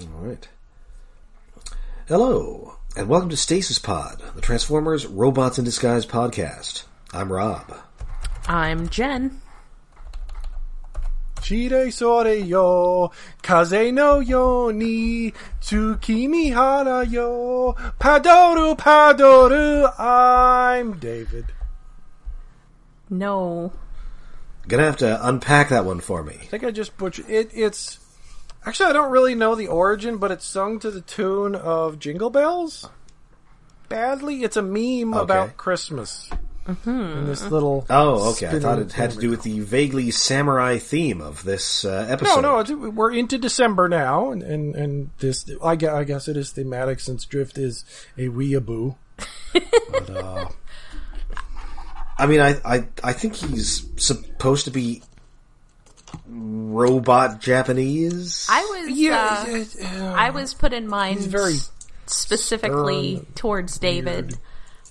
All right. Hello, and welcome to Stasis Pod, the Transformers Robots in Disguise podcast. I'm Rob. I'm Jen. Shire sore yo, kaze no yo ni, tsukimi hana yo, padoru padoru, I'm David. No. Gonna have to unpack that one for me. I think I just butchered it. It's actually, I don't really know the origin, but it's sung to the tune of Jingle Bells. Badly, it's a meme about Christmas. And this little I thought it had to do with the vaguely samurai theme of this episode. No, we're into December now, and this I guess it is thematic since Drift is a weeaboo. But, I mean, I think he's supposed to be robot Japanese. I was put in mind very specifically towards David. Weird.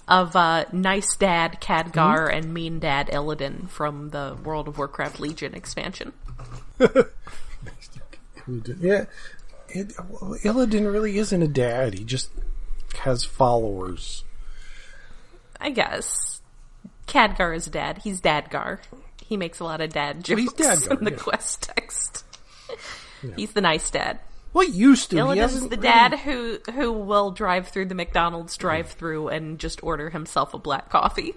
Of Nice Dad Khadgar and Mean Dad Illidan from the World of Warcraft Legion expansion. Yeah, Illidan really isn't a dad. He just has followers. I guess. Khadgar is a dad. He's Dadgar. He makes a lot of dad jokes Dadgar, in the quest text. He's the nice dad. Well, he used to. Illidan's the dad who will drive through the McDonald's drive-thru and just order himself a black coffee.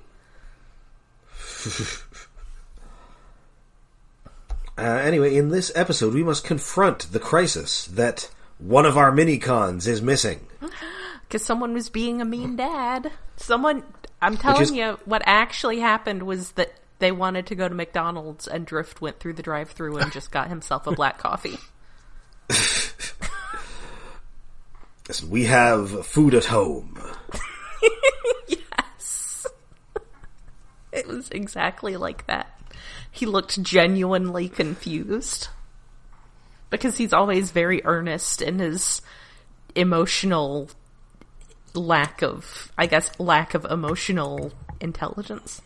Anyway, in this episode, we must confront the crisis that one of our mini-cons is missing. Because someone was being a mean dad. I'm telling you, what actually happened was that they wanted to go to McDonald's and Drift went through the drive-thru and just got himself a black coffee. Listen, we have food at home. Yes. It was exactly like that. He looked genuinely confused. Because he's always very earnest in his emotional lack of emotional intelligence.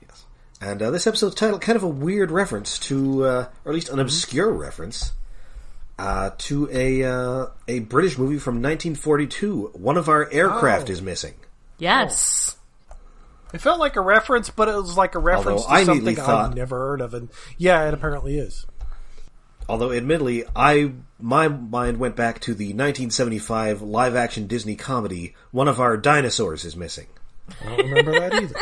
Yes. And this episode's title, kind of a weird reference to, or at least an obscure reference, to a British movie from 1942. One of our aircraft is missing. Yes. It felt like a reference, but it was like a reference to something I've never heard of. And yeah, it apparently is. Although, admittedly, my mind went back to the 1975 live-action Disney comedy, One of Our Dinosaurs is Missing. I don't remember that either.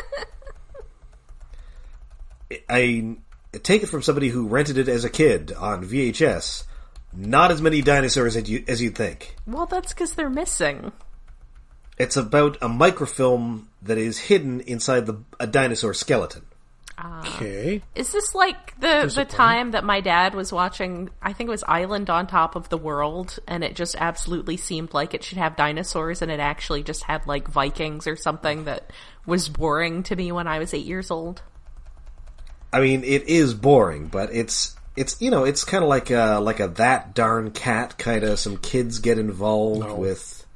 I take it from somebody who rented it as a kid on VHS. Not as many dinosaurs as you'd think. Well, that's because they're missing. It's about a microfilm that is hidden inside a dinosaur skeleton. Okay. Is this like the time that my dad was watching, I think it was Island on Top of the World, and it just absolutely seemed like it should have dinosaurs, and it actually just had like Vikings or something that was boring to me when I was 8 years old? I mean, it is boring, but it's it's kind of like a That Darn Cat kind of. Some kids get involved with,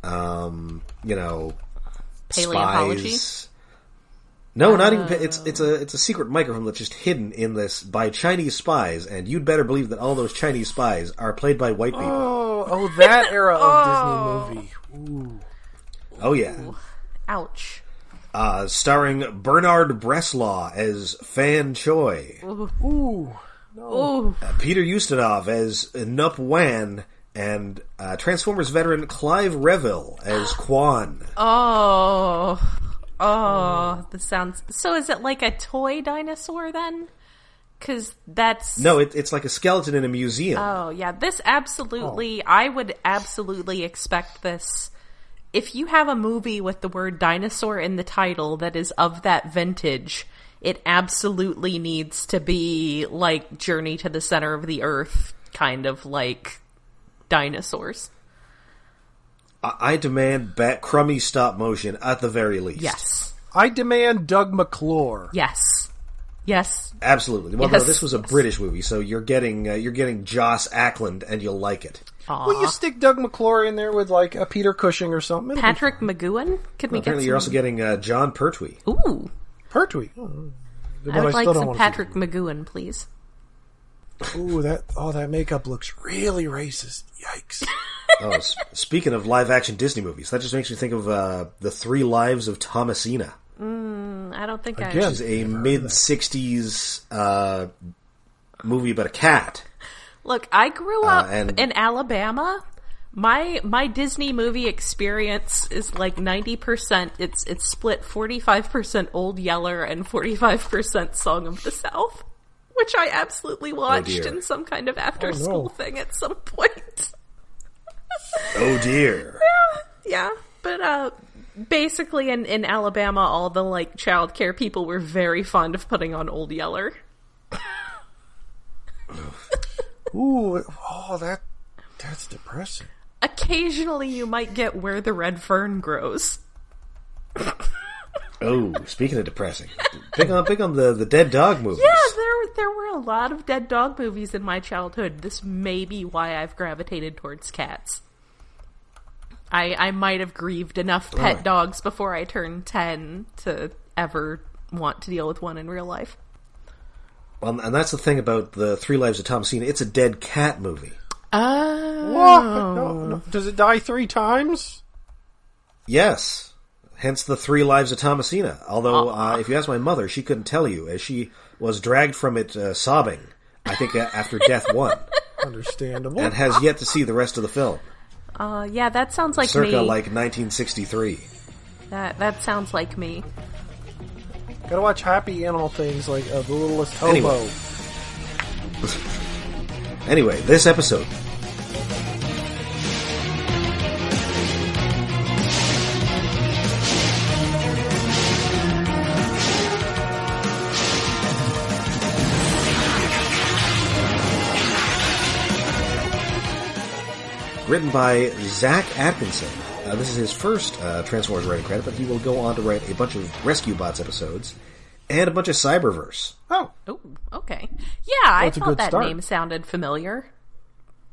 paleontology. Spies. No, not even. It's a secret microfilm that's just hidden in this by Chinese spies, and you'd better believe that all those Chinese spies are played by white people. Oh, that era of Disney movie. Ooh. Oh yeah. Ooh. Ouch. Starring Bernard Bresslaw as Fan Choi. Ooh. No. Peter Ustinov as Nup Wan, and Transformers veteran Clive Revill as Quan. This sounds... So is it like a toy dinosaur then? Because that's... No, it's like a skeleton in a museum. Oh, yeah. This absolutely... I would absolutely expect this... If you have a movie with the word dinosaur in the title that is of that vintage, it absolutely needs to be like Journey to the Center of the Earth, kind of like dinosaurs. I demand crummy stop motion at the very least. Yes. I demand Doug McClure. Yes. Absolutely. Well, yes. No, this was a British movie, so you're getting Joss Ackland, and you'll like it. Aww. Well, you stick Doug McClure in there with like a Peter Cushing or something. Patrick McGowan? Apparently, you're also getting John Pertwee. Ooh. Pertwee. I would like some Patrick McGowan, please. Ooh, that makeup looks really racist. Yikes. Oh, speaking of live-action Disney movies, that just makes me think of The Three Lives of Thomasina. I don't think Which is a mid-60s movie about a cat. Look, I grew up in Alabama. My Disney movie experience is like 90%. It's split 45% Old Yeller and 45% Song of the South, which I absolutely watched in some kind of after-school thing at some point. Oh dear. Yeah. But basically in Alabama, all the like childcare people were very fond of putting on Old Yeller. Ooh, that's depressing. Occasionally you might get Where the Red Fern Grows. Oh, speaking of depressing. Big on the dead dog movies. Yeah, there were a lot of dead dog movies in my childhood. This may be why I've gravitated towards cats. I might have grieved enough pet dogs before I turned 10 to ever want to deal with one in real life. Well, and that's the thing about The Three Lives of Thomasina. It's a dead cat movie. Oh. What? No. Does it die 3 times? Yes. Hence The Three Lives of Thomasina. Although, if you ask my mother, she couldn't tell you, as she was dragged from it sobbing, I think after Death 1. Understandable. And has yet to see the rest of the film. Yeah, that sounds like Circa, me. Circa, like, 1963. That sounds like me. Gotta watch happy animal things like The Littlest Hobo. Anyway, this episode. Written by Zach Atkinson. This is his first Transformers writing credit, but he will go on to write a bunch of Rescue Bots episodes and a bunch of Cyberverse. Oh, okay. Yeah, I thought that name sounded familiar.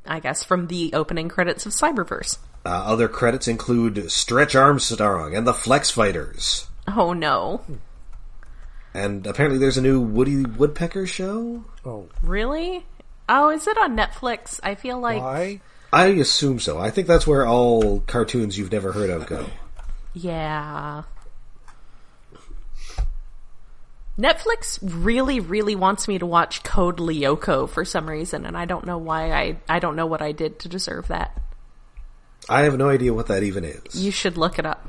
I guess from the opening credits of Cyberverse. Other credits include Stretch Armstrong and the Flex Fighters. Oh, no. And apparently there's a new Woody Woodpecker show? Oh. Really? Oh, is it on Netflix? I feel like... Why? I assume so. I think that's where all cartoons you've never heard of go. Yeah. Netflix really, really wants me to watch Code Lyoko for some reason, and I don't know why. I don't know what I did to deserve that. I have no idea what that even is. You should look it up.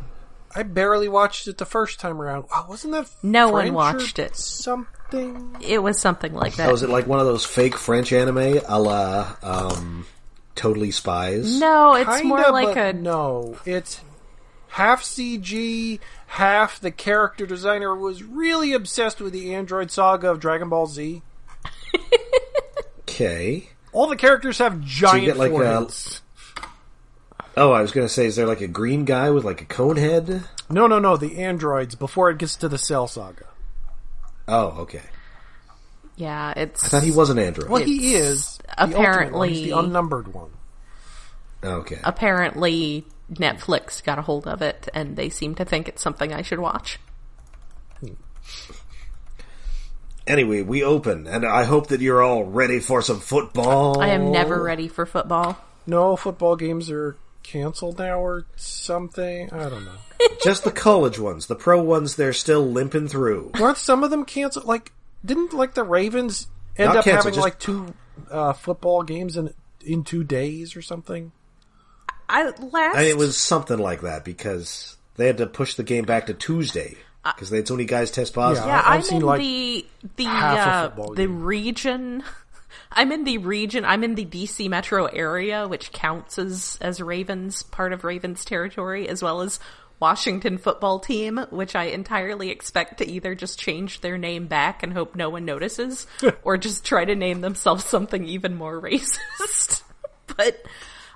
I barely watched it the first time around. Oh, wasn't that No French one watched it. Something? It was something like that. Oh, is it like one of those fake French anime a la Totally Spies? No, it's Kinda, more like a... No, it's half CG, half the character designer was really obsessed with the Android saga of Dragon Ball Z. Okay. All the characters have giant foreheads. Oh, I was going to say, is there like a green guy with like a cone head? No, the androids, before it gets to the Cell saga. Oh, okay. Yeah, it's... I thought he was an android. Well, he is. Apparently... He's the unnumbered one. Okay. Apparently, Netflix got a hold of it, and they seem to think it's something I should watch. Anyway, we open, and I hope that you're all ready for some football. I am never ready for football. No, football games are canceled now or something. I don't know. Just the college ones. The pro ones, they're still limping through. Weren't some of them canceled? Like, didn't like the Ravens end up having like 2 football games in 2 days or something? It was something like that because they had to push the game back to Tuesday because they had so many guys test positive. Yeah, I've I'm seen the region. I'm in the region. I'm in the DC metro area, which counts as Ravens, part of Ravens territory, as well as Washington football team, which I entirely expect to either just change their name back and hope no one notices, or just try to name themselves something even more racist. But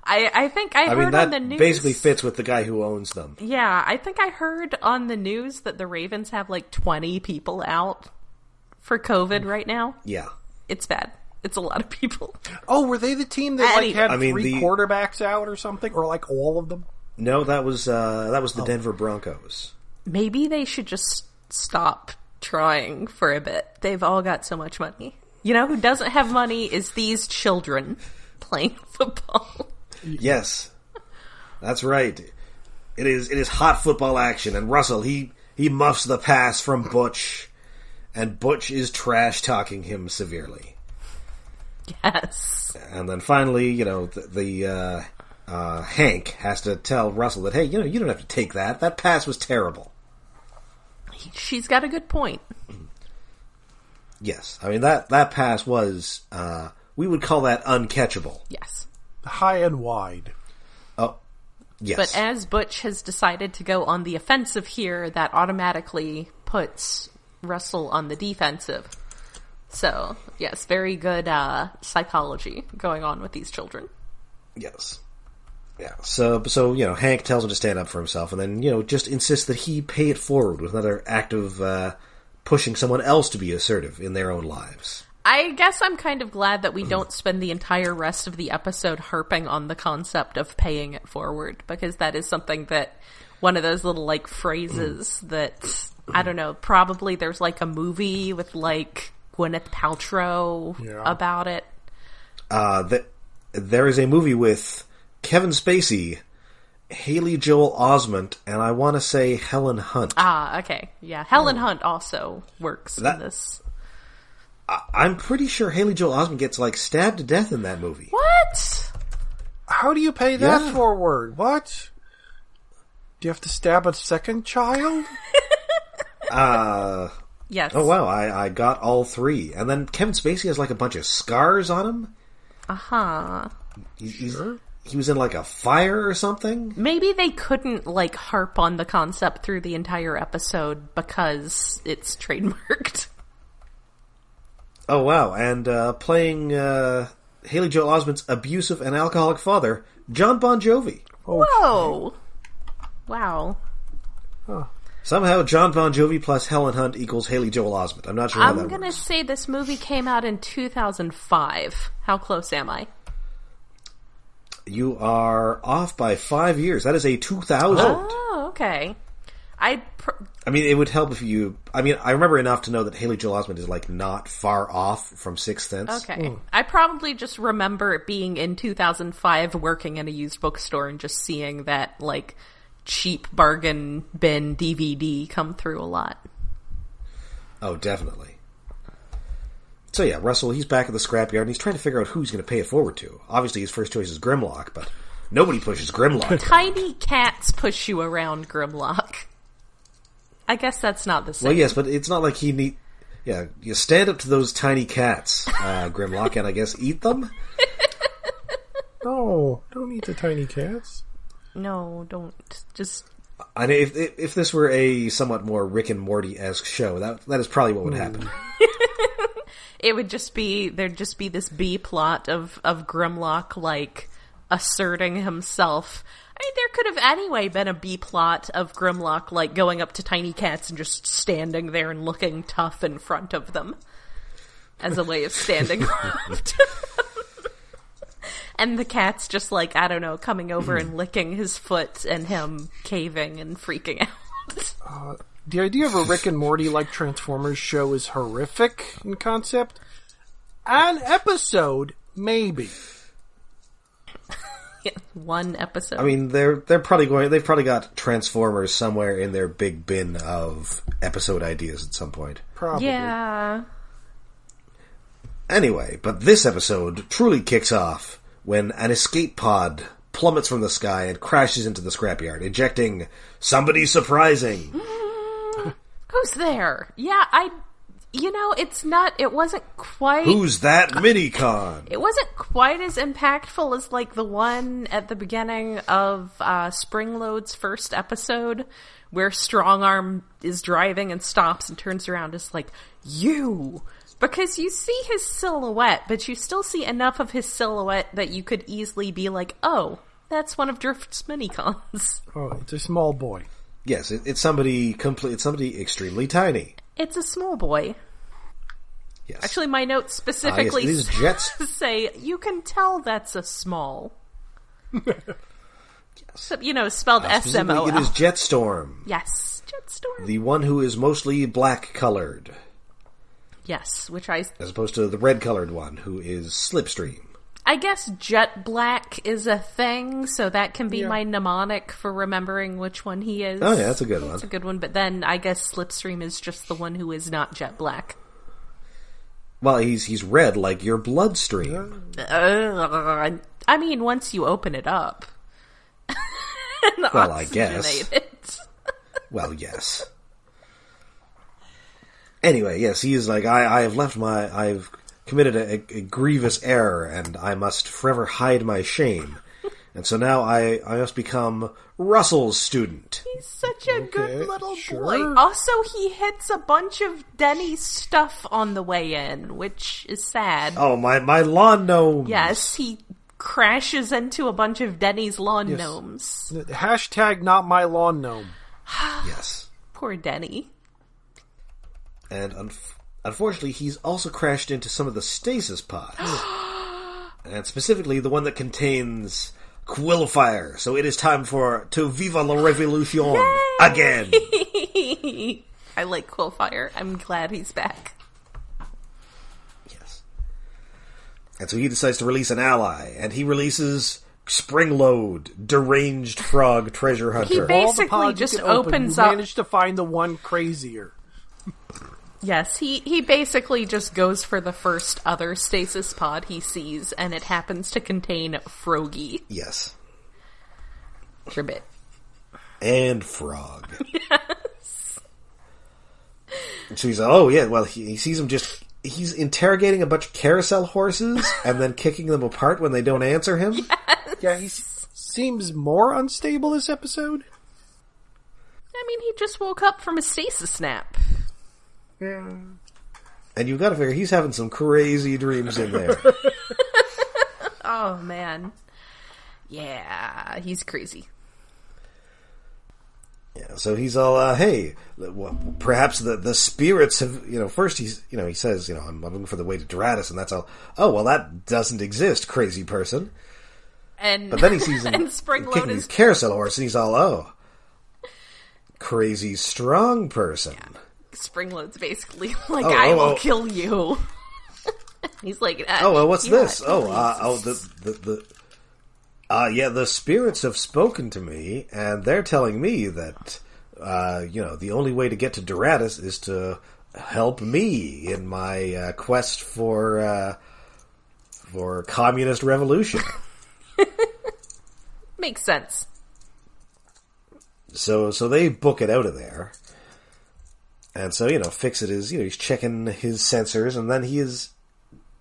I think I heard on the news... basically fits with the guy who owns them. Yeah, I think I heard on the news that the Ravens have like 20 people out for COVID right now. Yeah. It's bad. It's a lot of people. Oh, were they the team that had 3 the quarterbacks out or something? Or like all of them? No, that was the Denver Broncos. Maybe they should just stop trying for a bit. They've all got so much money. You know who doesn't have money is these children playing football. Yes. That's right. It is hot football action, and Russell, he muffs the pass from Butch, and Butch is trash-talking him severely. Yes. And then finally, the Hank has to tell Russell that, hey, you don't have to take that. That pass was terrible. She's got a good point. Yes. I mean, that pass was, we would call that uncatchable. Yes. High and wide. Oh, yes. But as Butch has decided to go on the offensive here, that automatically puts Russell on the defensive. So, yes, very good psychology going on with these children. Yes. Yeah. So Hank tells him to stand up for himself, and then, just insists that he pay it forward with another act of pushing someone else to be assertive in their own lives. I guess I'm kind of glad that we don't spend the entire rest of the episode harping on the concept of paying it forward, because that is something that, one of those little, phrases that, I don't know, probably there's, a movie with, Gwyneth Paltrow about it. There is a movie with Kevin Spacey, Haley Joel Osment, and I want to say Helen Hunt. Ah, okay. Yeah, Helen Hunt also works in this. I'm pretty sure Haley Joel Osment gets, stabbed to death in that movie. What? How do you pay that forward? What? Do you have to stab a second child? Yes. Oh, wow, I got all three. And then Kevin Spacey has, a bunch of scars on him. Uh-huh. He was in, a fire or something? Maybe they couldn't, harp on the concept through the entire episode because it's trademarked. Oh, wow. And playing Haley Joel Osment's abusive and alcoholic father, John Bon Jovi. Oh, whoa. Wow. Huh. Somehow John Bon Jovi plus Helen Hunt equals Haley Joel Osment. I'm not sure how that works. I'm going to say this movie came out in 2005. How close am I? You are off by 5 years. That is a 2000. Oh, okay. I mean, it would help if you... I mean, I remember enough to know that Haley Joel Osment is, not far off from Sixth Sense. Okay. I probably just remember it being in 2005, working in a used bookstore and just seeing that, cheap bargain bin DVD come through a lot. Oh, definitely. So yeah, Russell, he's back at the scrapyard and he's trying to figure out who he's going to pay it forward to. Obviously his first choice is Grimlock, but nobody pushes Grimlock. Tiny cats push you around Grimlock. I guess that's not the same. Well, yes, but it's not like he need... Yeah, you stand up to those tiny cats, Grimlock, and I guess eat them? No, don't eat the tiny cats. No, don't. Just... I mean, if this were a somewhat more Rick and Morty-esque show, that is probably what would happen. It would just be, there'd just be this B-plot of Grimlock, asserting himself. I mean, there could have anyway been a B-plot of Grimlock, going up to tiny cats and just standing there and looking tough in front of them. As a way of standing around. And the cat's just I don't know, coming over and licking his foot and him caving and freaking out. The idea of a Rick and Morty-like Transformers show is horrific in concept. An episode, maybe. Yeah, one episode. I mean, they've probably got Transformers somewhere in their big bin of episode ideas at some point. Probably. Yeah. Anyway, but this episode truly kicks off when an escape pod plummets from the sky and crashes into the scrapyard, ejecting somebody surprising. Who's there? Yeah, it wasn't quite... Who's that Minicon? It wasn't quite as impactful as, the one at the beginning of Springload's first episode, where Strongarm is driving and stops and turns around and is you! Because you see his silhouette, but you still see enough of his silhouette that you could easily be oh, that's one of Drift's Minicons. Oh, it's a small boy. Yes, it's somebody extremely tiny. It's a small boy. Yes. Actually, my notes specifically say, you can tell that's a small. Yes. So, spelled S-M-O-L. It is Jetstorm. Yes, Jetstorm. The one who is mostly black-colored. Yes, as opposed to the red-colored one, who is Slipstream. I guess jet black is a thing, so that can be my mnemonic for remembering which one he is. Oh yeah, that's a good one. That's a good one, but then I guess Slipstream is just the one who is not jet black. Well, he's red like your bloodstream. I mean, once you open it up. Well, I guess. Well, yes. Anyway, yes, he is like, I've committed a grievous error, and I must forever hide my shame. And so now I must become Russell's student. He's such a good little boy. Also, he hits a bunch of Denny's stuff on the way in, which is sad. Oh, my lawn gnomes. Yes, he crashes into a bunch of Denny's lawn gnomes. Hashtag not my lawn gnome. Yes. Poor Denny. And unfortunately, he's also crashed into some of the Stasis pods. And specifically the one that contains Quillfire. So it is time to Viva la Revolution again. I like Quillfire. I'm glad he's back. Yes. And so he decides to release an ally, and he releases Springload, Deranged Frog Treasure Hunter. He basically just opens up. Managed to find the one crazier. Yes, he basically just goes for the first other stasis pod he sees, and it happens to contain Froggy. Yes. Tribbit. And Frog. Yes. So he's like, he sees him he's interrogating a bunch of carousel horses and then kicking them apart when they don't answer him. Yes. Yeah, he seems more unstable this episode. I mean, he just woke up from a stasis nap. Yeah. And you've got to figure he's having some crazy dreams in there. Oh, man. Yeah, he's crazy. Yeah, so he's all, hey, perhaps the spirits have, first he says, I'm looking for the way to Doratus, and that's all. Oh, well, that doesn't exist, crazy person. But then he sees him kicking his carousel horse, and he's all, crazy strong person. Yeah. Springload's basically like, I will kill you. He's like, what's this? The spirits have spoken to me, and they're telling me that, the only way to get to Doratus is to help me in my quest for communist revolution. Makes sense. So they book it out of there. And so, Fix-It is, he's checking his sensors, and then he is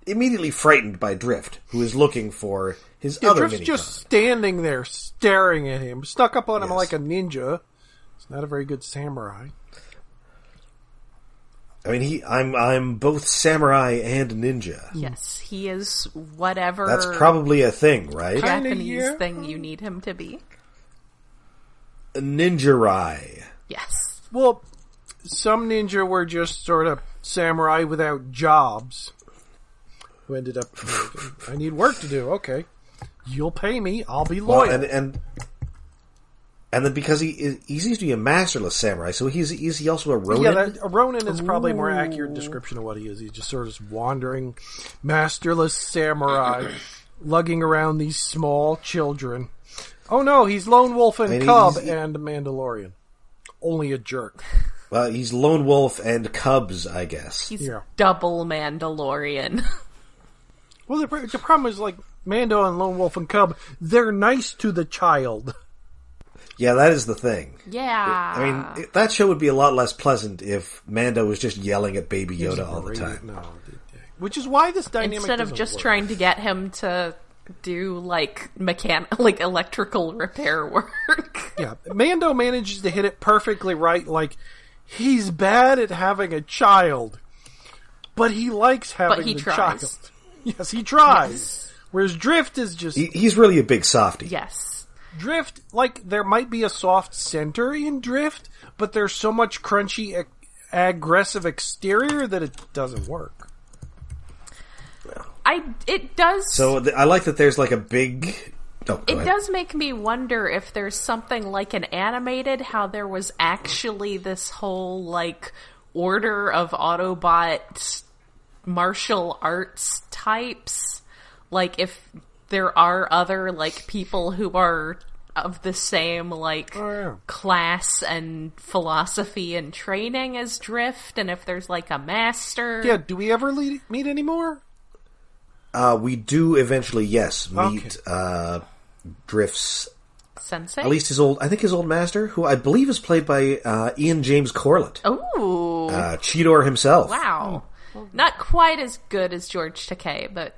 immediately frightened by Drift, who is looking for his other Drift's Minicon. just standing there, staring at him, stuck up on him like a ninja. It's not a very good samurai. I mean, I'm both samurai and ninja. Yes, he is whatever. That's probably a thing, right? Japanese thing you need him to be. A ninja-rai. Yes. Well, some ninja were just sort of samurai without jobs. Who ended up, I need work to do. Okay, you'll pay me. I'll be loyal. Well, and then because he seems to be a masterless samurai, so is he also a Ronin? Yeah, a Ronin is probably a more accurate description of what he is. He's just sort of wandering, masterless samurai, lugging around these small children. Oh no, he's Lone Wolf and Cub and Mandalorian. Only a jerk. Well, he's Lone Wolf and Cubs, I guess. He's double Mandalorian. Well, the problem is, like, Mando and Lone Wolf and Cub, they're nice to the child. Yeah, that is the thing. Yeah. I mean, that show would be a lot less pleasant if Mando was just yelling at Baby Yoda all the time. No, which is why this dynamic instead of just work. Trying to get him to do, like, electrical repair work. Yeah, Mando manages to hit it perfectly right, like, he's bad at having a child, but he likes having the child. Yes, he tries. Yes. Whereas Drift is just... He's really a big softie. Yes. Drift, like, there might be a soft center in Drift, but there's so much crunchy, aggressive exterior that it doesn't work. It does... So I like that there's, like, a big... It does make me wonder if there's something like an animated, how there was actually this whole, like, order of Autobot martial arts types. Like, if there are other, like, people who are of the same, like, class and philosophy and training as Drift, and if there's, like, a master. Yeah, do we ever meet any more? We do eventually, yes, meet Drift's Sensei? At least his old master, who I believe is played by Ian James Corlett. Ooh. Cheetor himself. Wow. Not quite as good as George Takei, but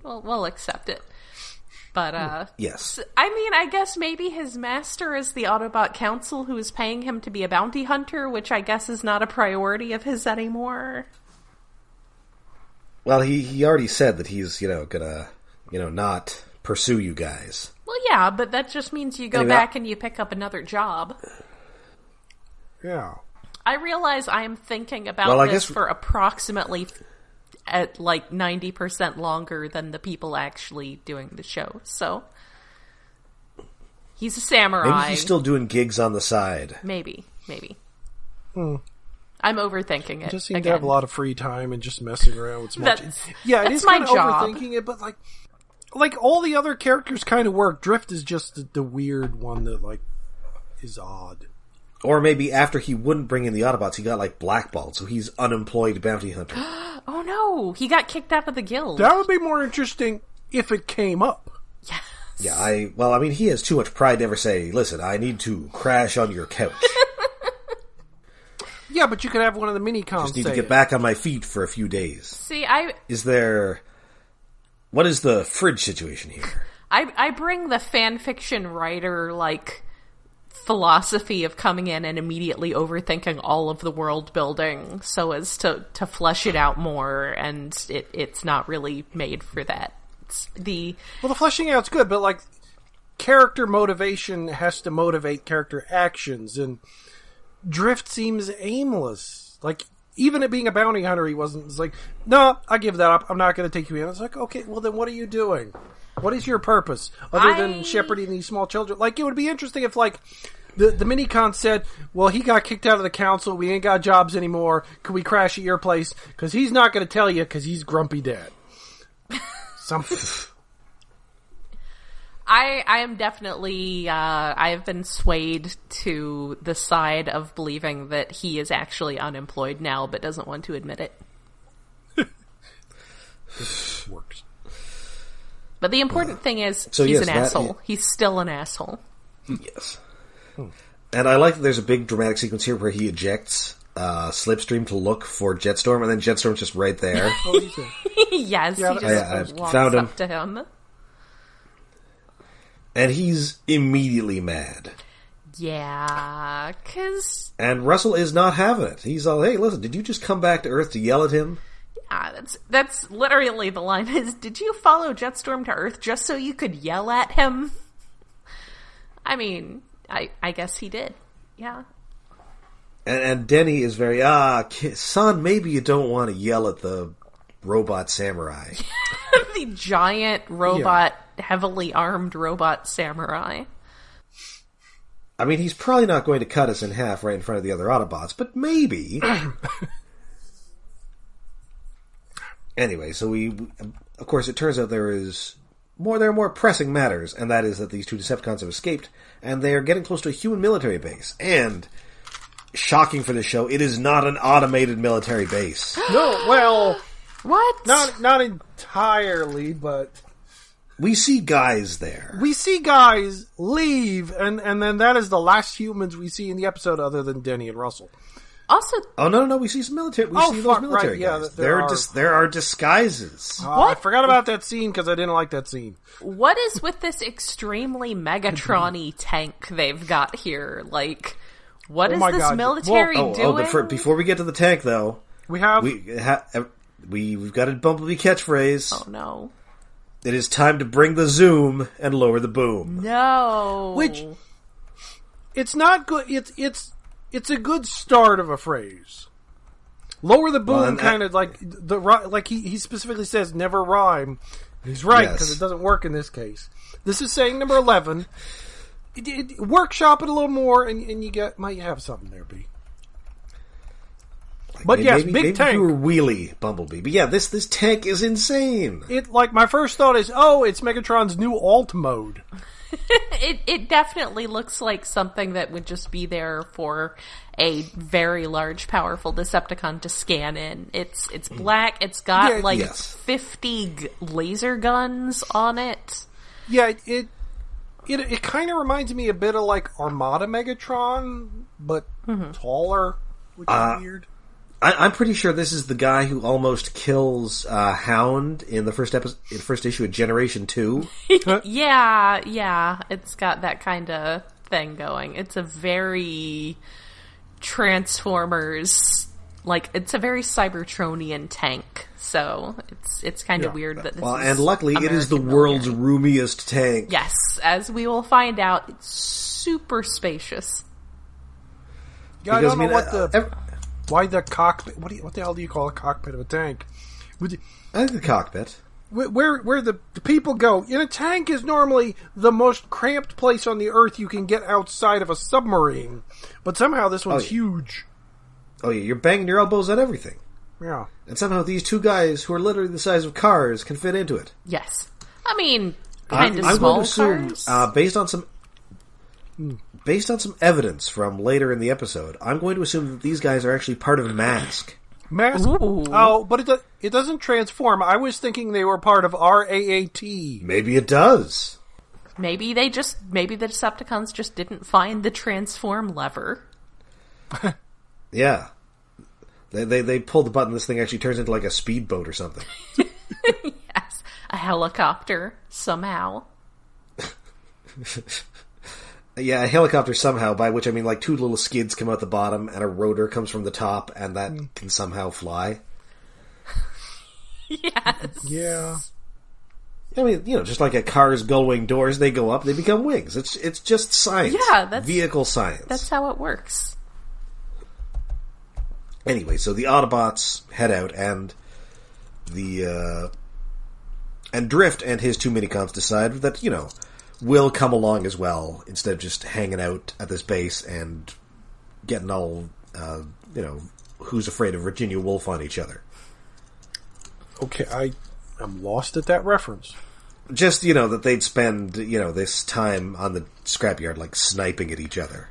we'll accept it. But, yes. I mean, I guess maybe his master is the Autobot Council who is paying him to be a bounty hunter, which I guess is not a priority of his anymore. Well, he already said that he's, gonna, not pursue you guys. Well, yeah, but that just means you go back and you pick up another job. Yeah. I realize I am thinking about this for approximately at like 90% longer than the people actually doing the show. So he's a samurai. Maybe he's still doing gigs on the side. Maybe. I'm overthinking it. He just seems to have a lot of free time and just messing around with small Yeah, it is kind of overthinking it, but like all the other characters kind of work. Drift is just the weird one that like is odd. Or maybe after he wouldn't bring in the Autobots, he got like blackballed, so he's unemployed bounty hunter. Oh no, he got kicked out of the guild. That would be more interesting if it came up. Yes. Yeah, he has too much pride to ever say, "Listen, I need to crash on your couch." Yeah, but you could have one of the mini-cons just need to get back on my feet for a few days. See, what is the fridge situation here? I bring the fan fiction writer, like, philosophy of coming in and immediately overthinking all of the world building so as to flesh it out more, and it's not really made for that. The fleshing out's good, but, like, character motivation has to motivate character actions, and Drift seems aimless. Like, even it being a bounty hunter, he wasn't. It's like, no, I give that up. I'm not going to take you in. It's like, okay, well then what are you doing? What is your purpose? Other than shepherding these small children? Like, it would be interesting if, like, the mini-con said, well, he got kicked out of the council. We ain't got jobs anymore. Could we crash at your place? Because he's not going to tell you because he's grumpy dad. Something. I am definitely, I've been swayed to the side of believing that he is actually unemployed now, but doesn't want to admit it. Works. But the important thing is, he's an asshole. He's still an asshole. Yes. And I like that there's a big dramatic sequence here where he ejects Slipstream to look for Jetstorm, and then Jetstorm's just right there. Yes, he just walks found him. up to him. And he's immediately mad. Yeah, because... And Russell is not having it. He's all, hey, listen, did you just come back to Earth to yell at him? Yeah, that's literally the line is, did you follow Jetstorm to Earth just so you could yell at him? I mean, I guess he did. Yeah. And Denny is very, son, maybe you don't want to yell at the robot samurai. The giant robot, heavily armed robot samurai. I mean, he's probably not going to cut us in half right in front of the other Autobots, but maybe. Anyway, so of course, it turns out there are more pressing matters, and that is that these two Decepticons have escaped, and they are getting close to a human military base. And, shocking for this show, it is not an automated military base. No, well... What? Not entirely, but... We see guys there. We see guys leave, and then that is the last humans we see in the episode other than Denny and Russell. Also... Oh, no, we see some military... We see those military guys. There are disguises. I forgot about that scene because I didn't like that scene. What is with this extremely Megatron-y tank they've got here? Like, what is this military doing? But before we get to the tank, though... We've got a Bumblebee catchphrase. Oh, no. It is time to bring the zoom and lower the boom. No. Which, it's not good. It's a good start of a phrase. Lower the boom, kind of like he specifically says never rhyme. He's right because it doesn't work in this case. This is saying number 11. Workshop it a little more, and you might have something there, B. Like, but yes, maybe, big maybe tank. you were wheelie Bumblebee. But yeah, this tank is insane. My first thought is, it's Megatron's new alt mode. It definitely looks like something that would just be there for a very large, powerful Decepticon to scan in. It's black. It's got 50 laser guns on it. Yeah, it kind of reminds me a bit of like Armada Megatron, but taller, which is weird. I'm pretty sure this is the guy who almost kills Hound in the first issue of Generation 2. Yeah, it's got that kind of thing going. It's a very Transformers, it's a very Cybertronian tank. So it's kind of weird that this is and luckily American it is the military. world's roomiest tank. Yes, as we will find out, it's super spacious. Yeah, I don't know why the cockpit. What the hell do you call a cockpit of a tank? I think the cockpit. Where the people go in a tank is normally the most cramped place on the Earth you can get outside of a submarine, but somehow this one's huge. Oh yeah, you're banging your elbows at everything. Yeah, and somehow these two guys who are literally the size of cars can fit into it. Yes, I mean kind of I'm small going to assume, cars. based on some evidence from later in the episode, I'm going to assume that these guys are actually part of Mask. Mask? Ooh. Oh, but it doesn't transform. I was thinking they were part of RAAT. Maybe it does. Maybe the Decepticons just didn't find the transform lever. Yeah. They pull the button, this thing actually turns into like a speedboat or something. Yes, a helicopter, somehow. Yeah, a helicopter somehow, by which I mean like two little skids come out the bottom and a rotor comes from the top and that can somehow fly. Yes. Yeah. I mean, just like a car's gull-wing doors, they go up, they become wings. It's just science. Yeah, that's... vehicle science. That's how it works. Anyway, so the Autobots head out and and Drift and his two minicons decide that, will come along as well, instead of just hanging out at this base and getting all, who's afraid of Virginia Woolf on each other. Okay, I'm lost at that reference. Just, that they'd spend, this time on the scrapyard, sniping at each other.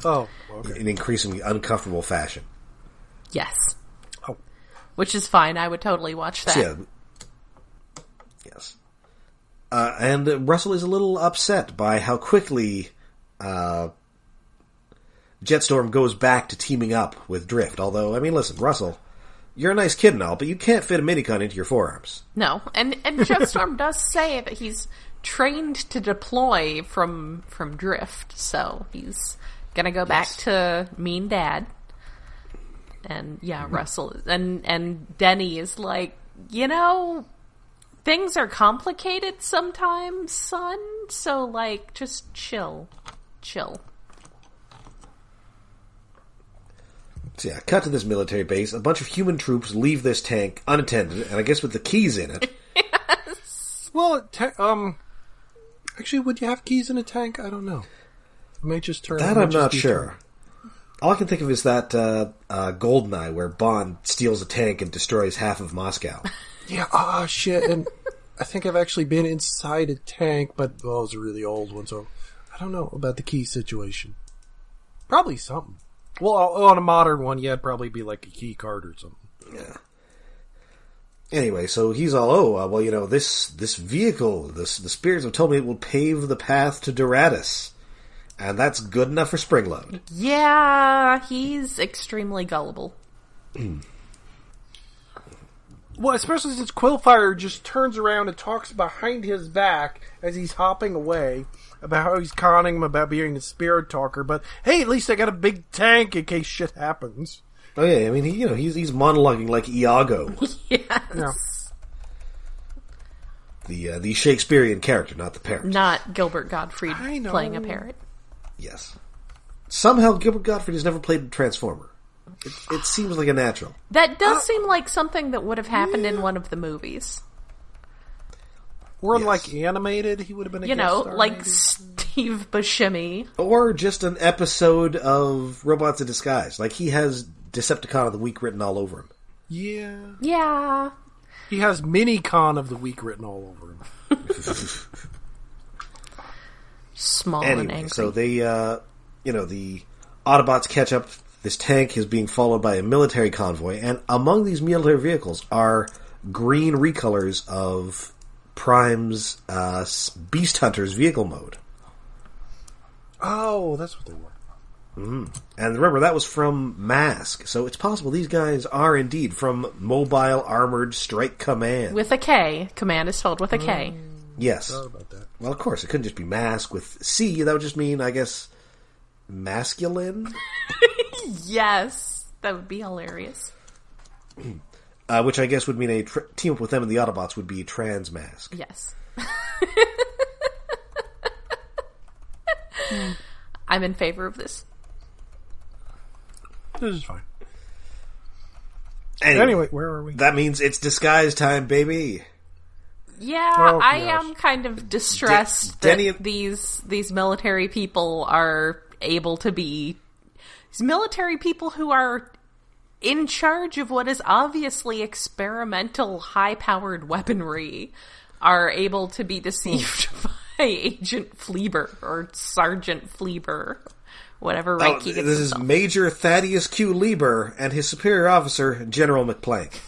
Oh, okay. In increasingly uncomfortable fashion. Yes. Oh. Which is fine, I would totally watch that. So, yeah. Yes. And Russell is a little upset by how quickly Jetstorm goes back to teaming up with Drift. Although, I mean, listen, Russell, you're a nice kid and all, but you can't fit a minicon into your forearms. No, and Jetstorm does say that he's trained to deploy from Drift, so he's gonna go back to Mean Dad. And yeah, Russell and Denny is like, things are complicated sometimes, son, so, just chill. So yeah, cut to this military base. A bunch of human troops leave this tank unattended, and I guess with the keys in it. Yes. Well, actually, would you have keys in a tank? I don't know. It might just turn... That I'm not sure. All I can think of is that Goldeneye, where Bond steals a tank and destroys half of Moscow. Yeah, shit, and I think I've actually been inside a tank, but it was a really old one, so I don't know about the key situation. Probably something. Well, on a modern one, yeah, it'd probably be like a key card or something. Yeah. Anyway, so he's all, this vehicle, the spirits have told me it will pave the path to Doradus. And that's good enough for Springload. Yeah, he's extremely gullible. Well, especially since Quillfire just turns around and talks behind his back as he's hopping away about how he's conning him about being a spirit talker. But hey, at least I got a big tank in case shit happens. Oh yeah, I mean, he's monologuing like Iago. Yes. Yeah. The Shakespearean character, not the parrot. Not Gilbert Gottfried playing a parrot. Yes. Somehow Gilbert Gottfried has never played a Transformer. It seems like a natural. That does seem like something that would have happened in one of the movies. Or animated, he would have been a guest star, like maybe? Steve Buscemi. Or just an episode of Robots in Disguise. Like, he has Decepticon of the Week written all over him. Yeah. Yeah. He has Mini-Con of the Week written all over him. Small anyway, and angry. So they, the Autobots catch up. This tank is being followed by a military convoy, and among these military vehicles are green recolors of Prime's Beast Hunter's vehicle mode. Oh, that's what they were. Mm-hmm. And remember, that was from Mask, so it's possible these guys are indeed from Mobile Armored Strike Command. With a K. Command is spelled with a K. Yes. Thought about that. Well, of course, it couldn't just be Mask with C. That would just mean, I guess, masculine? Yes. That would be hilarious. Which I guess would mean a team up with them and the Autobots would be Trans Mask. Yes. I'm in favor of this. This is fine. Anyway, where are we? That means it's disguise time, baby. Yeah, Oh, I gosh. am kind of distressed Denny- that these military people are able to be... These military people who are in charge of what is obviously experimental, high-powered weaponry are able to be deceived by Agent Fleeber, or Sergeant Fleeber, whatever rank he gets This is himself. Major Thaddeus Q. Lieber and his superior officer, General McPlank.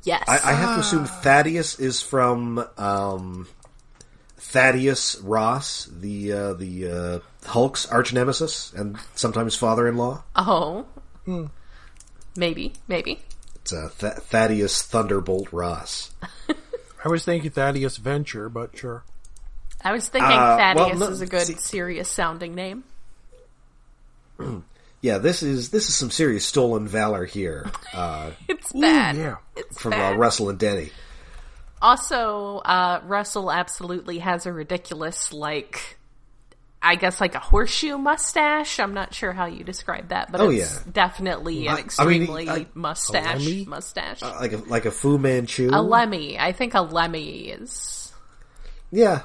Yes. I have to assume Thaddeus is from Thaddeus Ross, the Hulk's arch nemesis and sometimes father-in-law. Oh. Maybe. It's Thaddeus Thunderbolt Ross. I was thinking Thaddeus Venture, but sure. I was thinking Thaddeus well, no, is a good, serious-sounding name. Yeah, this is some serious stolen valor here It's bad. yeah. It's from bad. Russell and Denny. Also, Russell absolutely has a ridiculous, I guess a horseshoe mustache. I'm not sure how you describe that, but it's definitely an extremely mustache. Like a Fu Manchu. A Lemmy. I think a Lemmy is... Yeah.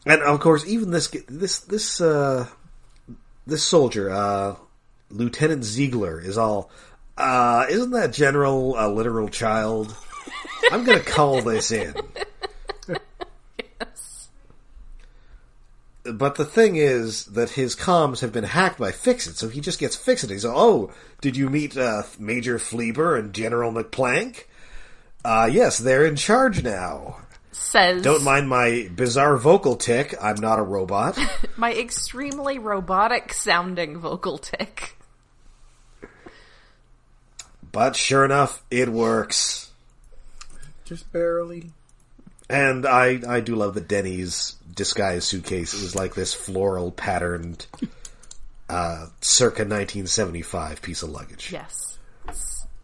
And of course, even this soldier, Lieutenant Ziegler, is all, isn't that General a literal child? I'm gonna call this in. Yes. But the thing is that his comms have been hacked by Fix-It, so he just gets Fix-It. He's like, oh, did you meet Major Fleeber and General McPlank? Yes, they're in charge now. Says... Don't mind my bizarre vocal tick. I'm not a robot. my extremely robotic-sounding vocal tick. But sure enough, it works. Just barely. And I do love that Denny's disguise suitcase is like this floral patterned circa 1975 piece of luggage. Yes.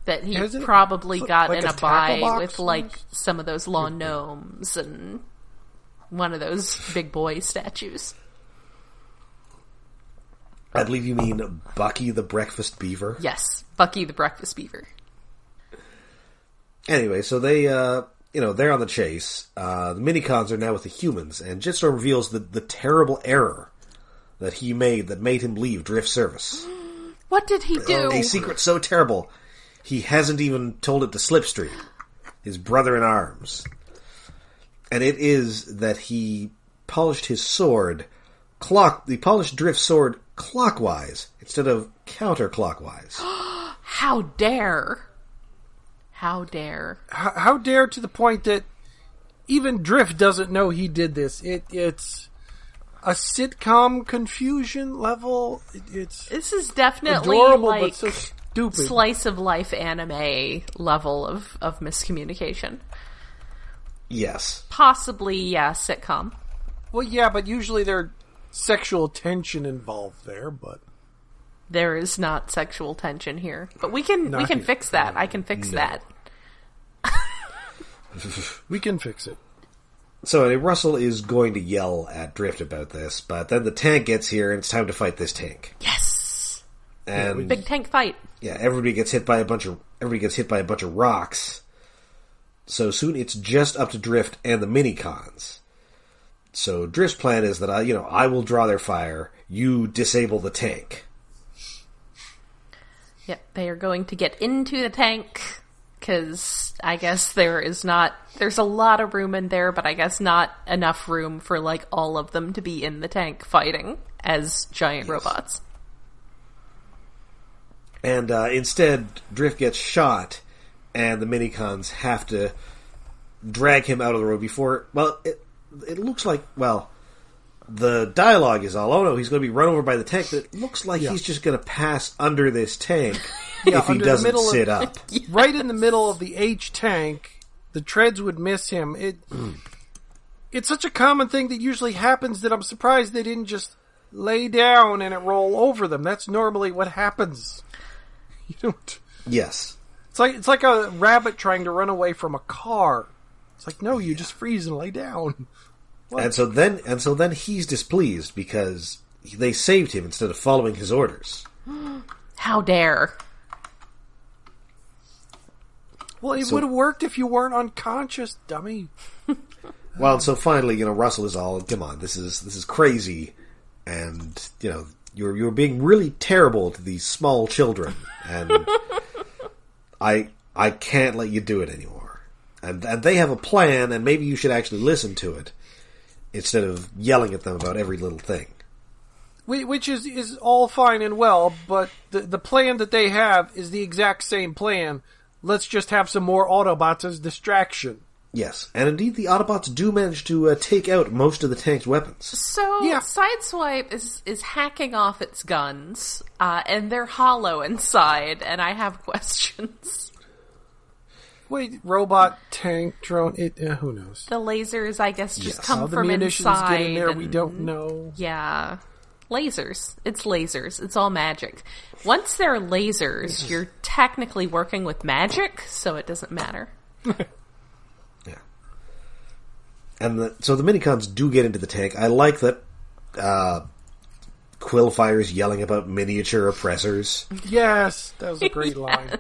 That he Is it probably got like in a a tackle buy box? with some of those lawn gnomes and one of those big boy statues. I believe you mean Bucky the Breakfast Beaver. Yes, Bucky the Breakfast Beaver. Anyway, so they, they're on the chase. The Minicons are now with the humans, and Jetstorm reveals the terrible error that he made that made him leave Drift Service. What did he do? A secret so terrible, he hasn't even told it to Slipstream, his brother-in-arms. And it is that he polished his sword, the polished Drift sword clockwise instead of counterclockwise. How dare? How dare? How dare to the point that even Drift doesn't know he did this. It's a sitcom confusion level. This is definitely adorable, but so stupid. Slice of life anime level of miscommunication. Yes. Possibly, yeah, sitcom. Well, yeah, but usually there's sexual tension involved there, but... There is not sexual tension here. But we can fix that. I can fix that. We can fix it. So anyway, Russell is going to yell at Drift about this, but then the tank gets here and it's time to fight this tank. Yes! And Big tank fight. yeah, everybody gets hit by a bunch of rocks. So soon it's just up to Drift and the Minicons. So Drift's plan is that I will draw their fire, you disable the tank. Yep, they are going to get into the tank, because I guess there's a lot of room in there, but I guess not enough room for, like, all of them to be in the tank fighting as giant robots. And instead, Drift gets shot, and the Minicons have to drag him out of the road before... Well, it looks like... Well, the dialogue is all, oh no, he's going to be run over by the tank, but it looks like he's just going to pass under this tank if he doesn't sit up. Right in the middle of the H tank, the treads would miss him. It's such a common thing that usually happens that I'm surprised they didn't just lay down and it roll over them. That's normally what happens. You don't... Yes. It's like a rabbit trying to run away from a car. It's like, no, you just freeze and lay down. What? And so then he's displeased because they saved him instead of following his orders. How dare. Well, it would have worked if you weren't unconscious, dummy. Well, and so finally, Russell is all, come on, this is crazy, and you're being really terrible to these small children, and I can't let you do it anymore. And they have a plan, and maybe you should actually listen to it instead of yelling at them about every little thing. Which is all fine and well, but the plan that they have is the exact same plan. Let's just have some more Autobots as distraction. Yes, and indeed the Autobots do manage to take out most of the tank's weapons. So, Sideswipe is hacking off its guns, and they're hollow inside, and I have questions. Wait, robot, tank, drone, who knows? The lasers, I guess, just come the from munitions inside. get in there, we don't know. Yeah. Lasers. It's lasers. It's all magic. Once they're lasers, you're technically working with magic, so it doesn't matter. Yeah. And so the Minicons do get into the tank. I like that Quillfire's yelling about miniature oppressors. Yes, that was a great line.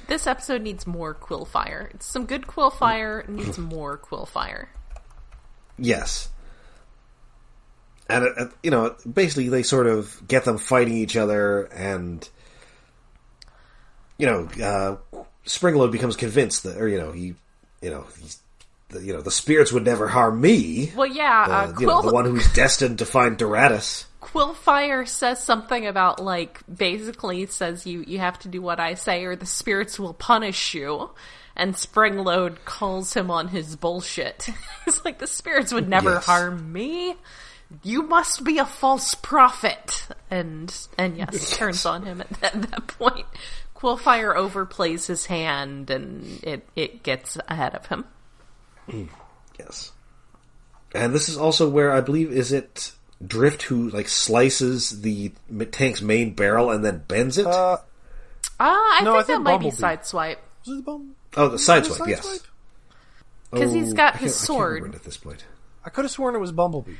This episode needs more Quillfire. It's some good Quillfire, needs more Quillfire. Yes. And, basically they sort of get them fighting each other, and, Springload becomes convinced that, the spirits would never harm me. Well, yeah, the one who's destined to find Doratus. Quillfire says something about, basically says you have to do what I say or the spirits will punish you. And Springload calls him on his bullshit. He's like, the spirits would never harm me. You must be a false prophet. And turns on him at that point. Quillfire overplays his hand and it gets ahead of him. Yes. And this is also where I believe, is it Drift who slices the tank's main barrel and then bends it? I think that might be Sideswipe. Was it the Bumblebee? Oh, the Sideswipe, yes. Because he's got his sword. I can't remember at this point. I could have sworn it was Bumblebee.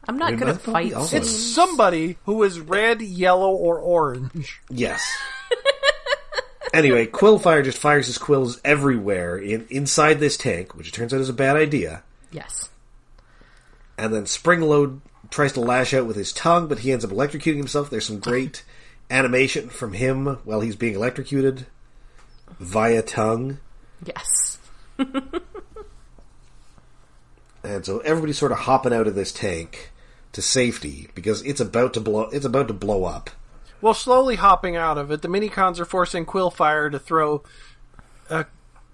I'm not good at fight scenes. It's somebody who is red, yellow, or orange. Yes. Anyway, Quillfire just fires his quills everywhere inside this tank, which it turns out is a bad idea. Yes. And then Springload tries to lash out with his tongue, but he ends up electrocuting himself. There's some great animation from him while he's being electrocuted via tongue. Yes. And so everybody's sort of hopping out of this tank to safety because it's about to blow up. Well, slowly hopping out of it, the Minicons are forcing Quillfire to throw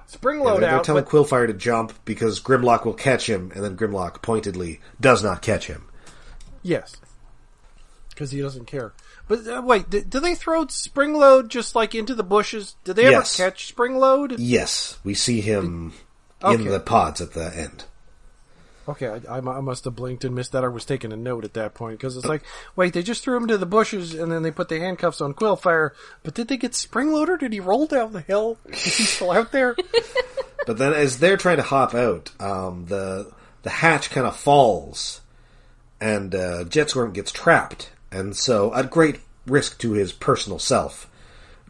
Springload out. They're telling Quillfire to jump because Grimlock will catch him, and then Grimlock pointedly does not catch him. Yes. Because he doesn't care. But wait, do they throw Springload just into the bushes? Did they ever catch Springload? Yes. We see him in the pods at the end. Okay, I must have blinked and missed that. I was taking a note at that point, because it's wait, they just threw him to the bushes, and then they put the handcuffs on Quillfire, but did they get Springload, or did he roll down the hill? Is he still out there? But then as they're trying to hop out, the hatch kind of falls, and Jetstorm gets trapped, and so, at great risk to his personal self,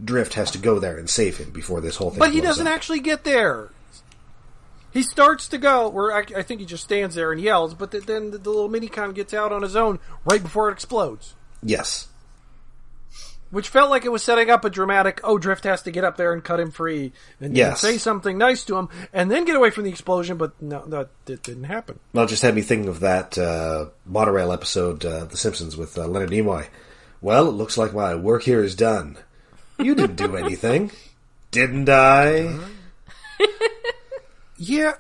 Drift has to go there and save him before this whole thing But he doesn't actually get there! He starts to go, where I think he just stands there and yells, but then the little Minicon gets out on his own right before it explodes. Yes. Which felt like it was setting up a dramatic, Drift has to get up there and cut him free. And say something nice to him, and then get away from the explosion, but no, that didn't happen. Well, it just had me thinking of that monorail episode, The Simpsons, with Leonard Nimoy. Well, it looks like my work here is done. You didn't do anything. Didn't I? Yeah.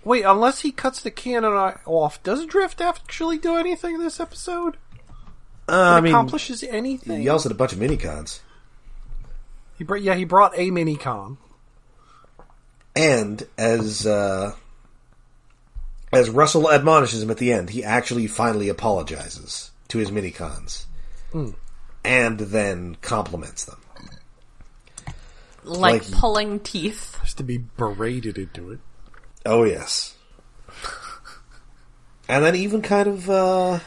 Wait, unless he cuts the cannon off, does Drift actually do anything in this episode? Accomplishes anything? He also had a bunch of minicons. He brought a minicon. And as Russell admonishes him at the end, he actually finally apologizes to his minicons. And then compliments them. Like pulling teeth. Has to be berated into it. Oh, yes. And then even kind of,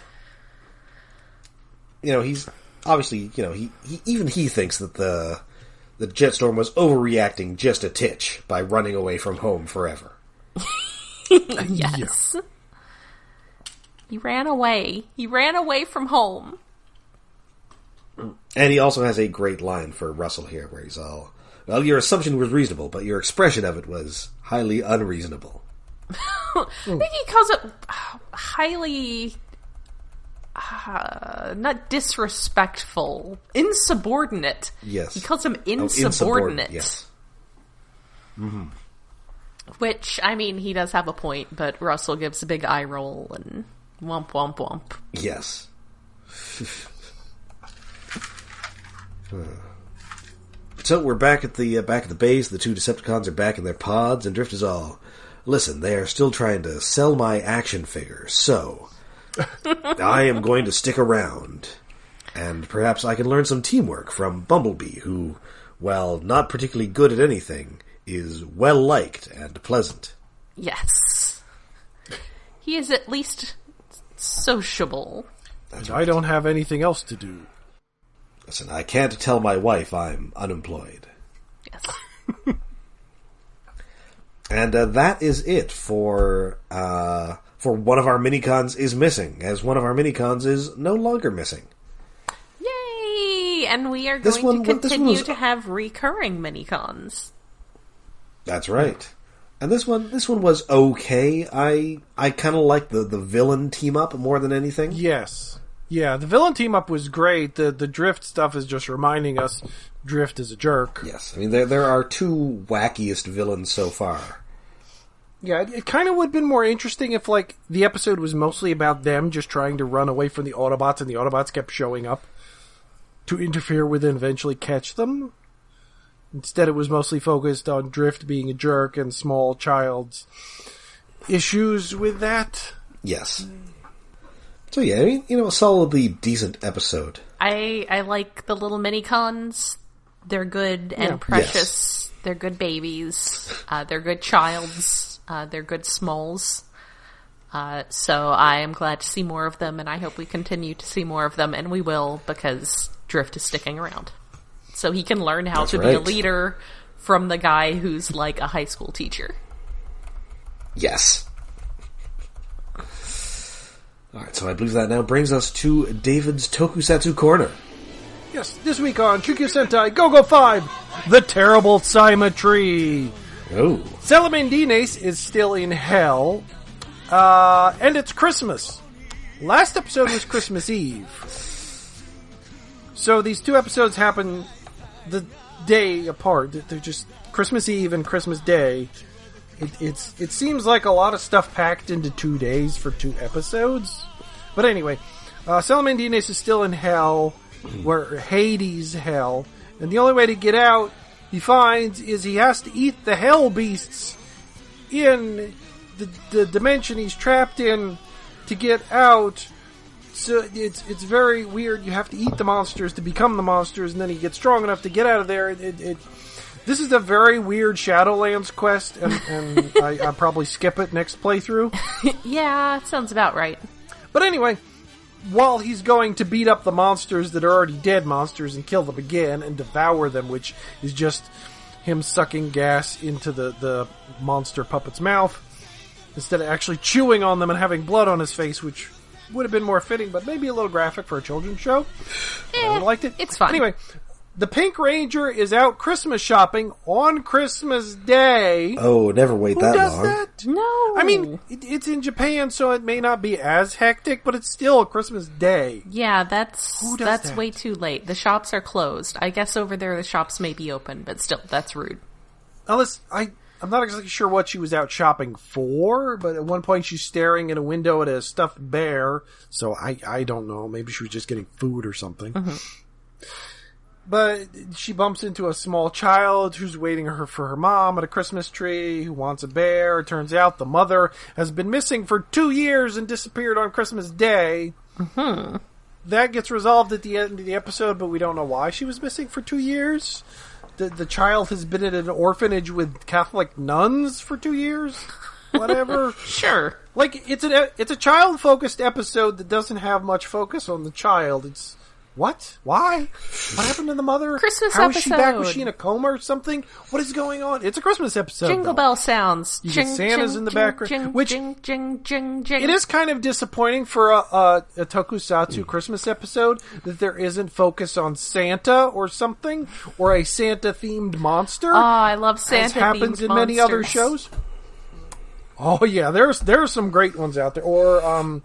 he's obviously, he thinks that the Jetstorm was overreacting just a titch by running away from home forever. Yes. Yeah. He ran away. He ran away from home. And he also has a great line for Russell here where he's all, well, your assumption was reasonable, but your expression of it was highly unreasonable. I think he calls it highly, not disrespectful, insubordinate. Yes. He calls him insubordinate. Yes. Mm-hmm. Which, he does have a point, but Russell gives a big eye roll and womp womp womp. Yes. So we're back at the base. The two Decepticons are back in their pods, and Drift is all, listen, they are still trying to sell my action figures, so I am going to stick around. And perhaps I can learn some teamwork from Bumblebee, who, while not particularly good at anything, is well-liked and pleasant. Yes. He is at least sociable. And I don't have anything else to do. Listen, I can't tell my wife I'm unemployed. Yes. And that is it for one of our minicons is missing, as one of our minicons is no longer missing. Yay! And we are going to continue to have recurring minicons. That's right. And this one was okay. I kind of like the villain team up more than anything. Yes. Yeah, the villain team up was great. The Drift stuff is just reminding us Drift is a jerk. Yes, there are two wackiest villains so far. Yeah, it kind of would have been more interesting if the episode was mostly about them just trying to run away from the Autobots, and the Autobots kept showing up to interfere with and eventually catch them. Instead, it was mostly focused on Drift being a jerk and small child's issues with that. Yes. So yeah, a solidly decent episode. I like the little minicons. They're good and precious. Yes. They're good babies. They're good childs. They're good smalls. So I am glad to see more of them, and I hope we continue to see more of them, and we will, because Drift is sticking around. So he can learn how to be a leader from the guy who's like a high school teacher. Yes. Alright, so I believe that now brings us to David's Tokusatsu Corner. Yes, this week on Chukyu Sentai Go-Go 5, The Terrible Symmetry. Oh. Salamandines is still in hell, and it's Christmas. Last episode was Christmas Eve. So these two episodes happen the day apart. They're just Christmas Eve and Christmas Day. It seems like a lot of stuff packed into 2 days for 2 episodes. But anyway, Salamandines is still in hell, where Hades hell, and the only way to get out, he finds, is he has to eat the hell beasts in the dimension he's trapped in to get out. So it's very weird. You have to eat the monsters to become the monsters, and then he gets strong enough to get out of there. This is a very weird Shadowlands quest, and I'll probably skip it next playthrough. Yeah, sounds about right. But anyway, while he's going to beat up the monsters that are already dead monsters and kill them again and devour them, which is just him sucking gas into the monster puppet's mouth, instead of actually chewing on them and having blood on his face, which would have been more fitting, but maybe a little graphic for a children's show. I would have liked it. It's fine. Anyway, the Pink Ranger is out Christmas shopping on Christmas Day. Oh, never wait that long. Who does that? No. I mean, it's in Japan, so it may not be as hectic, but it's still a Christmas Day. Yeah, that's that? way too late. The shops are closed. I guess over there the shops may be open, but still, that's rude. Unless, I'm not exactly sure what she was out shopping for, but at one point she's staring in a window at a stuffed bear, so I don't know. Maybe she was just getting food or something. Mm-hmm. But she bumps into a small child who's waiting for her mom at a Christmas tree, who wants a bear. It turns out the mother has been missing for 2 years and disappeared on Christmas Day. Mm-hmm. That gets resolved at the end of the episode, but we don't know why she was missing for 2 years. The child has been at an orphanage with Catholic nuns for 2 years. Whatever. Sure. Like, it's a child-focused episode that doesn't have much focus on the child. It's... What? Why? What happened to the mother? Christmas How episode. Is she back? Was she in a coma or something? What is going on? It's a Christmas episode. Jingle bell sounds. You get Santa's in the background. Which jing. It is kind of disappointing for a tokusatsu Christmas episode that there isn't focus on Santa or something, or a Santa-themed monster. Oh, I love Santa-themed as happens in monsters. many other shows. Oh yeah, there's some great ones out there. Or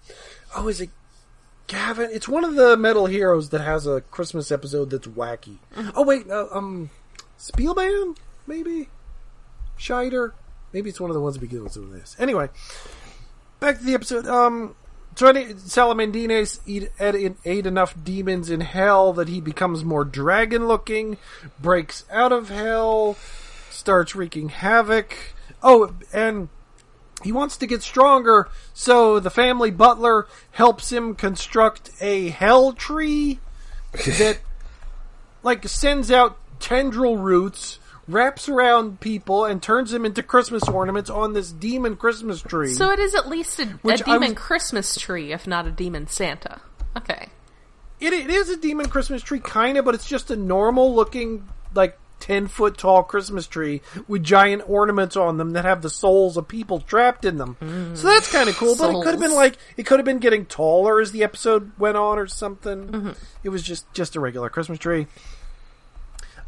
is it Gavin? It's one of the Metal Heroes that has a Christmas episode that's wacky. Mm-hmm. Oh wait, Spielman? Maybe? Scheider? Maybe it's one of the ones that begins with this. Anyway, back to the episode. Salamandines ate enough demons in hell that he becomes more dragon-looking, breaks out of hell, starts wreaking havoc. Oh, and he wants to get stronger, so the family butler helps him construct a hell tree that, sends out tendril roots, wraps around people, and turns them into Christmas ornaments on this demon Christmas tree. So it is at least a demon Christmas tree, if not a demon Santa. Okay. It is a demon Christmas tree, kind of, but it's just a normal-looking, 10-foot-tall Christmas tree with giant ornaments on them that have the souls of people trapped in them. So that's kind of cool, but it could have been getting taller as the episode went on or something. Mm-hmm. It was just a regular Christmas tree.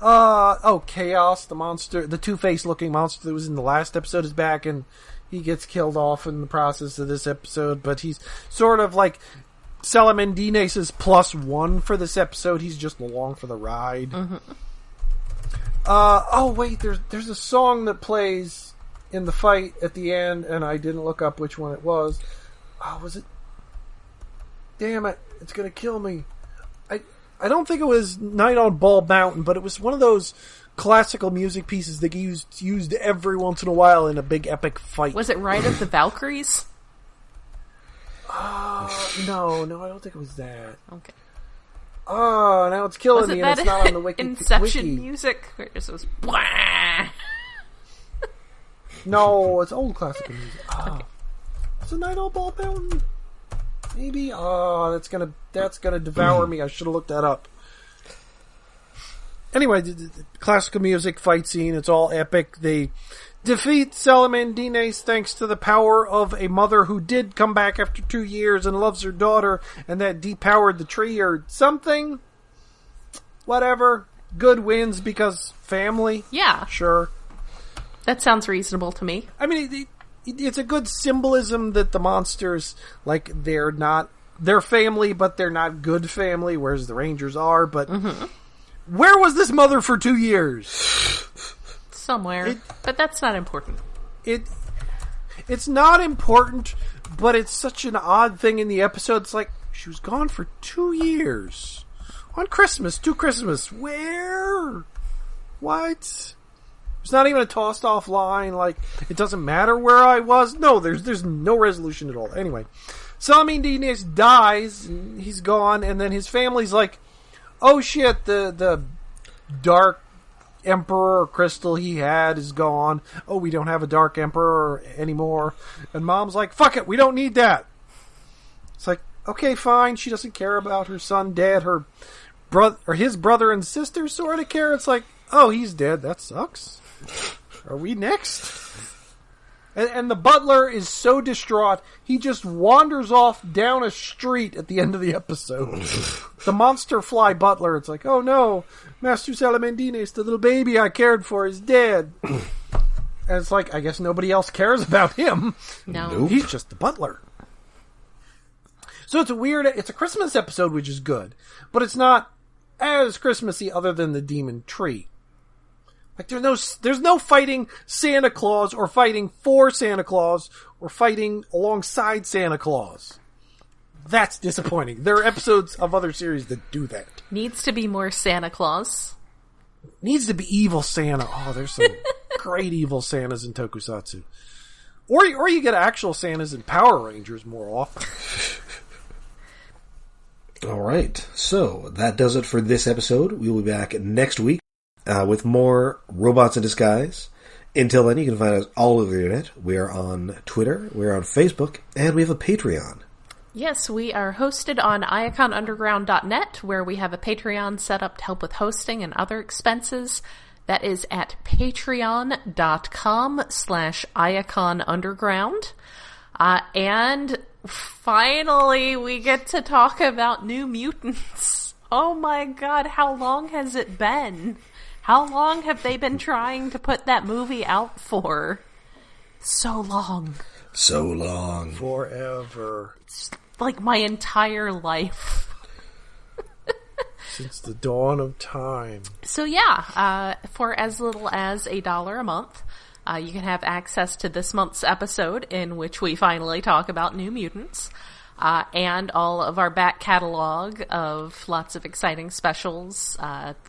Chaos, the monster, the two-faced looking monster that was in the last episode is back, and he gets killed off in the process of this episode, but he's sort of like Salamandines' +1 for this episode. He's just along for the ride. Mm-hmm. There's a song that plays in the fight at the end, and I didn't look up which one it was. Oh, was it? Damn it, it's gonna kill me. I don't think it was Night on Bald Mountain, but it was one of those classical music pieces that used every once in a while in a big epic fight. Was it Ride of the Valkyries? No, I don't think it was that. Okay. Oh, now it's killing me, and it's not on the wiki. Inception music? Where it just goes, blah. No, it's old classical music. Oh. Okay. It's a Night on Bald Mountain. Maybe. Oh, that's gonna devour me. I should have looked that up. Anyway, the classical music fight scene. It's all epic. They defeat Salamandines thanks to the power of a mother who did come back after 2 years and loves her daughter, and that depowered the tree or something. Whatever. Good wins because family. Yeah. Sure. That sounds reasonable to me. I mean, it's a good symbolism that the monsters, they're family, but they're not good family, whereas the Rangers are, but where was this mother for 2 years? Somewhere. But that's not important. It's not important, but it's such an odd thing in the episode. It's like, she was gone for 2 years. On Christmas, where? What? There's not even a tossed off line, it doesn't matter where I was. No, there's no resolution at all. Anyway, Salamandines dies, and he's gone, and then his family's like, oh shit, the Dark Emperor crystal he had is gone. Oh, we don't have a Dark Emperor anymore. And Mom's like, fuck it, we don't need that. It's like, okay, fine. She doesn't care about her son dead. Her brother, or his brother and sister sort of care. It's like, oh, he's dead. That sucks. Are we next? And the butler is so distraught, he just wanders off down a street at the end of the episode. The monster fly butler, it's like, oh no, Master Salamandines, the little baby I cared for, is dead. And it's like, I guess nobody else cares about him. No. Nope. He's just the butler. So it's a Christmas episode, which is good. But it's not as Christmassy other than the demon tree. Like, there's no fighting Santa Claus or fighting for Santa Claus or fighting alongside Santa Claus. That's disappointing. There are episodes of other series that do that. Needs to be more Santa Claus. Needs to be evil Santa. Oh, there's some great evil Santas in Tokusatsu. Or you get actual Santas in Power Rangers more often. All right. So that does it for this episode. We will be back next week with more Robots in Disguise. Until then, you can find us all over the internet. We are on Twitter, we're on Facebook, and we have a Patreon. Yes, we are hosted on iaconunderground.net, where we have a Patreon set up to help with hosting and other expenses. That is at patreon.com/iaconunderground. And finally, we get to talk about New Mutants. Oh my god, how long has it been? How long have they been trying to put that movie out for? So long. So long. Forever. It's like my entire life. Since the dawn of time. So yeah, for as little as $1 a month, you can have access to this month's episode, in which we finally talk about New Mutants, and all of our back catalog of lots of exciting specials,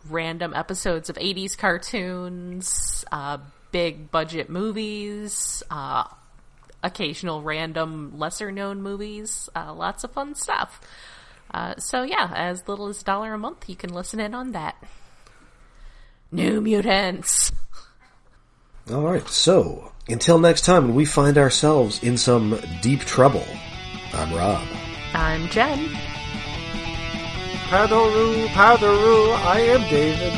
random episodes of 80s cartoons, big budget movies, occasional random lesser known movies, lots of fun stuff. So yeah, as little as $1 a month, you can listen in on that. New Mutants! Alright, so, until next time when we find ourselves in some deep trouble, I'm Rob. I'm Jen. Paddle-roo, paddle-roo, I am David.